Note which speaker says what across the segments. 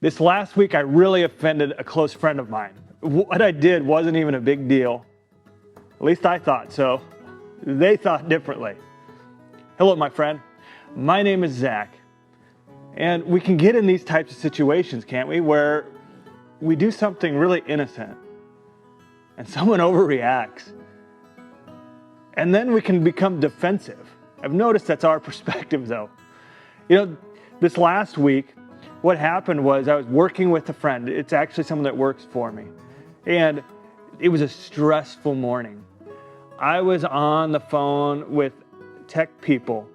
Speaker 1: This last week, I really offended a close friend of mine. What I did wasn't even a big deal. At least I thought so. They thought differently. Hello, my friend. My name is Zach. And we can get in these types of situations, can't we? Where we do something really innocent and someone overreacts. And then we can become defensive. I've noticed that's our perspective, though. This last week, what happened was I was working with a friend. It's actually someone that works for me. And it was a stressful morning. I was on the phone with tech people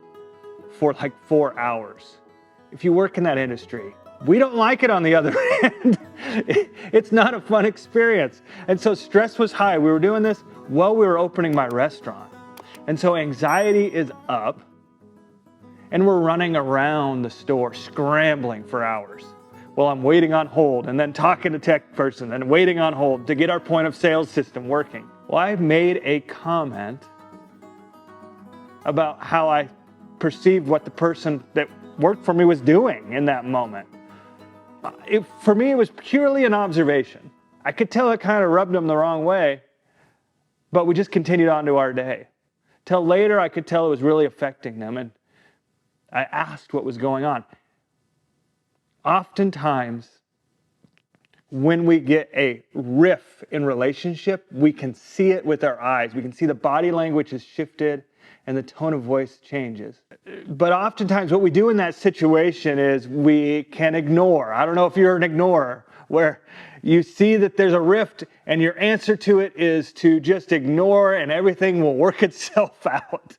Speaker 1: for like 4 hours. If you work in that industry, we don't like it on the other end. It's not a fun experience. And so stress was high. We were doing this while we were opening my restaurant. And so anxiety is up. And we're running around the store, scrambling for hours while I'm waiting on hold and then talking to tech person and waiting on hold to get our point of sale system working. Well, I made a comment about how I perceived what the person that worked for me was doing in that moment. For me, it was purely an observation. I could tell it kind of rubbed them the wrong way, but we just continued on to our day. Till later, I could tell it was really affecting them, and I asked what was going on. Oftentimes, when we get a riff in relationship, we can see it with our eyes. We can see the body language has shifted and the tone of voice changes. But oftentimes what we do in that situation is we can ignore. I don't know if you're an ignorer, where you see that there's a rift and your answer to it is to just ignore and everything will work itself out.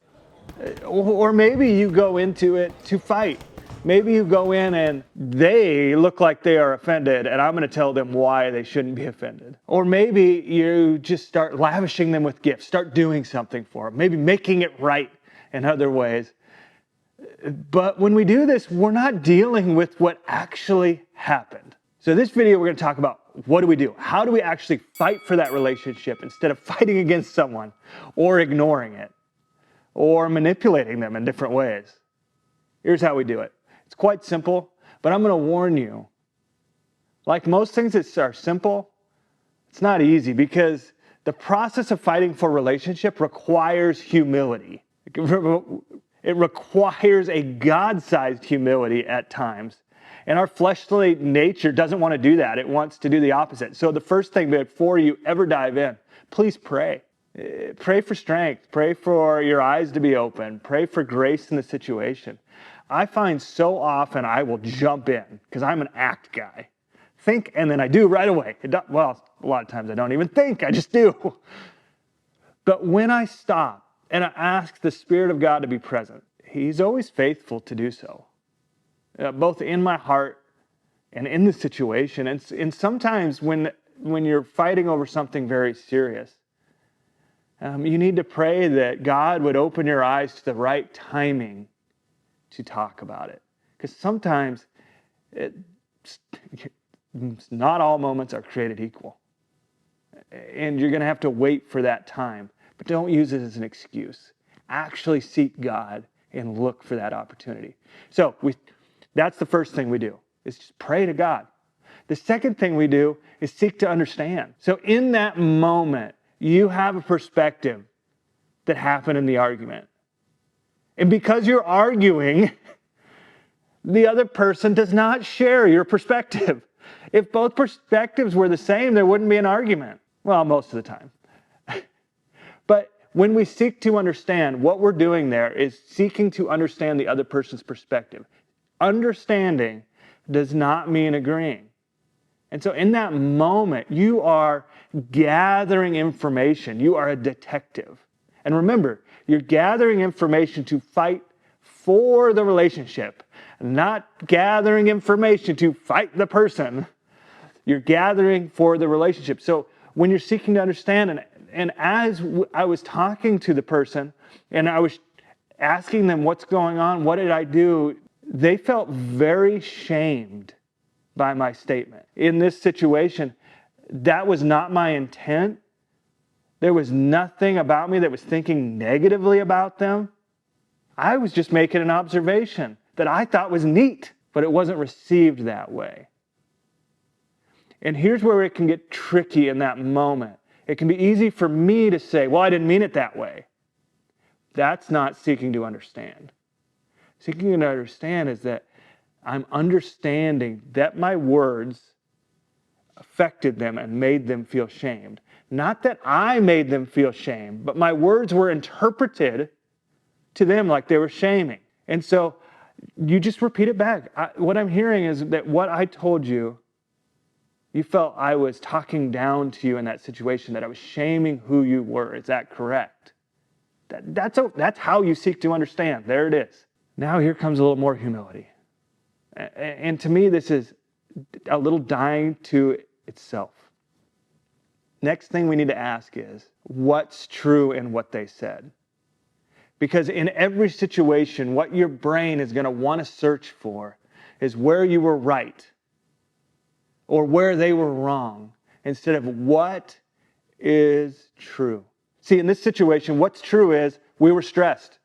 Speaker 1: Or maybe you go into it to fight. Maybe you go in and they look like they are offended and I'm going to tell them why they shouldn't be offended. Or maybe you just start lavishing them with gifts, start doing something for them, maybe making it right in other ways. But when we do this, we're not dealing with what actually happened. So this video, we're going to talk about what do we do? How do we actually fight for that relationship instead of fighting against someone or ignoring it or manipulating them in different ways? Here's how we do it. It's quite simple, but I'm going to warn you, like most things that are simple, it's not easy because the process of fighting for a relationship requires humility. It requires a God-sized humility at times. And our fleshly nature doesn't want to do that. It wants to do the opposite. So the first thing before you ever dive in, please pray. Pray for strength. Pray for your eyes to be open. Pray for grace in the situation. I find so often I will jump in because I'm an act guy. Think and then I do right away. Well, a lot of times I don't even think, I just do. But when I stop and I ask the Spirit of God to be present, He's always faithful to do so, both in my heart and in the situation. And sometimes when you're fighting over something very serious, you need to pray that God would open your eyes to the right timing to talk about it. Because sometimes not all moments are created equal. And you're going to have to wait for that time. But don't use it as an excuse. Actually seek God and look for that opportunity. So that's the first thing we do, is just pray to God. The second thing we do is seek to understand. So in that moment, you have a perspective that happened in the argument. And because you're arguing, the other person does not share your perspective. If both perspectives were the same, there wouldn't be an argument. Well, most of the time. But when we seek to understand, what we're doing there is seeking to understand the other person's perspective. Understanding does not mean agreeing. And so in that moment, you are gathering information. You are a detective. And remember, you're gathering information to fight for the relationship, not gathering information to fight the person. You're gathering for the relationship. So when you're seeking to understand, and as I was talking to the person and I was asking them what's going on, what did I do, they felt very shamed by my statement. In this situation, that was not my intent. There was nothing about me that was thinking negatively about them. I was just making an observation that I thought was neat, but it wasn't received that way. And here's where it can get tricky in that moment. It can be easy for me to say, well, I didn't mean it that way. That's not seeking to understand. Seeking to understand is that I'm understanding that my words affected them and made them feel shamed. Not that I made them feel shame, but my words were interpreted to them like they were shaming. And so you just repeat it back. What I'm hearing is that what I told you, you felt I was talking down to you in that situation, that I was shaming who you were. Is that correct? That's how you seek to understand. There it is. Now here comes a little more humility. And to me, this is a little dying to itself. Next thing we need to ask is, what's true in what they said? Because in every situation, what your brain is going to want to search for is where you were right or where they were wrong, instead of what is true. See, in this situation, what's true is we were stressed.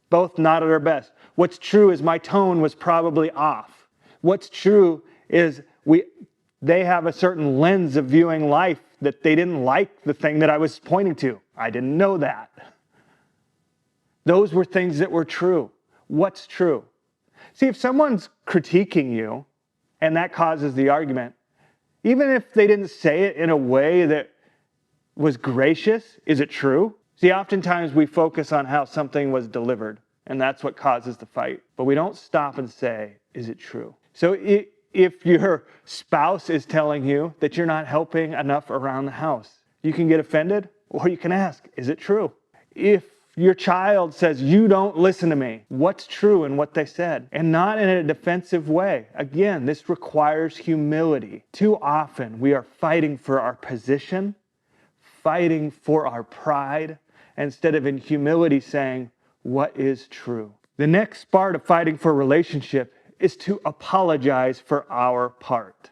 Speaker 1: Both not at our best. What's true is my tone was probably off. What's true is they have a certain lens of viewing life that they didn't like the thing that I was pointing to. I didn't know that. Those were things that were true. What's true? See, if someone's critiquing you and that causes the argument, even if they didn't say it in a way that was gracious, is it true? See, oftentimes we focus on how something was delivered, and that's what causes the fight. But we don't stop and say, is it true? So if your spouse is telling you that you're not helping enough around the house, you can get offended, or you can ask, is it true? If your child says, you don't listen to me, what's true in what they said? And not in a defensive way. Again, this requires humility. Too often we are fighting for our position, fighting for our pride, instead of in humility saying, what is true? The next part of fighting for a relationship is to apologize for our part.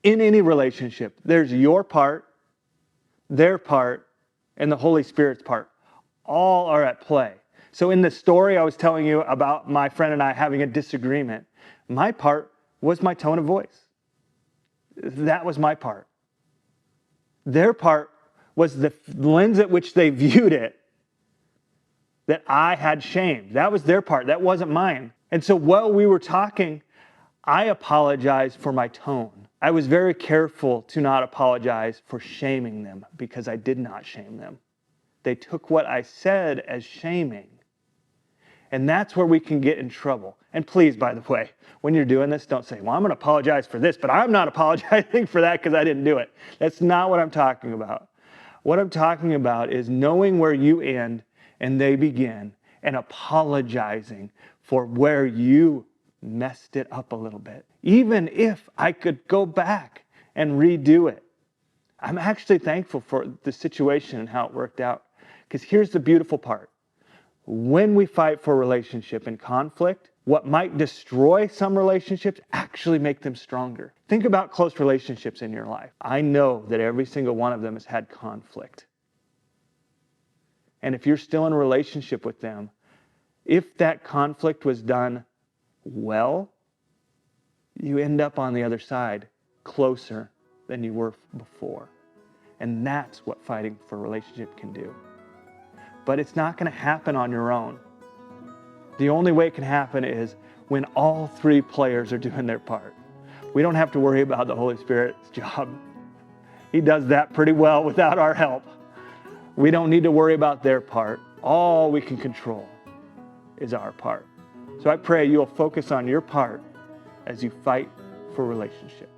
Speaker 1: In any relationship, there's your part, their part, and the Holy Spirit's part. All are at play. So in the story I was telling you about my friend and I having a disagreement, my part was my tone of voice. That was my part. Their part was the lens at which they viewed it, that I had shame. That was their part. That wasn't mine. And so while we were talking, I apologized for my tone. I was very careful to not apologize for shaming them, because I did not shame them. They took what I said as shaming. And that's where we can get in trouble. And please, by the way, when you're doing this, don't say, well, I'm going to apologize for this, but I'm not apologizing for that because I didn't do it. That's not what I'm talking about. What I'm talking about is knowing where you end and they begin, and apologizing for where you messed it up a little bit. Even if I could go back and redo it. I'm actually thankful for the situation and how it worked out. Because here's the beautiful part. When we fight for a relationship in conflict, what might destroy some relationships actually make them stronger. Think about close relationships in your life. I know that every single one of them has had conflict. And if you're still in a relationship with them, if that conflict was done well, you end up on the other side closer than you were before. And that's what fighting for a relationship can do. But it's not going to happen on your own. The only way it can happen is when all three players are doing their part. We don't have to worry about the Holy Spirit's job. He does that pretty well without our help. We don't need to worry about their part. All we can control is our part. So I pray you'll focus on your part as you fight for relationship.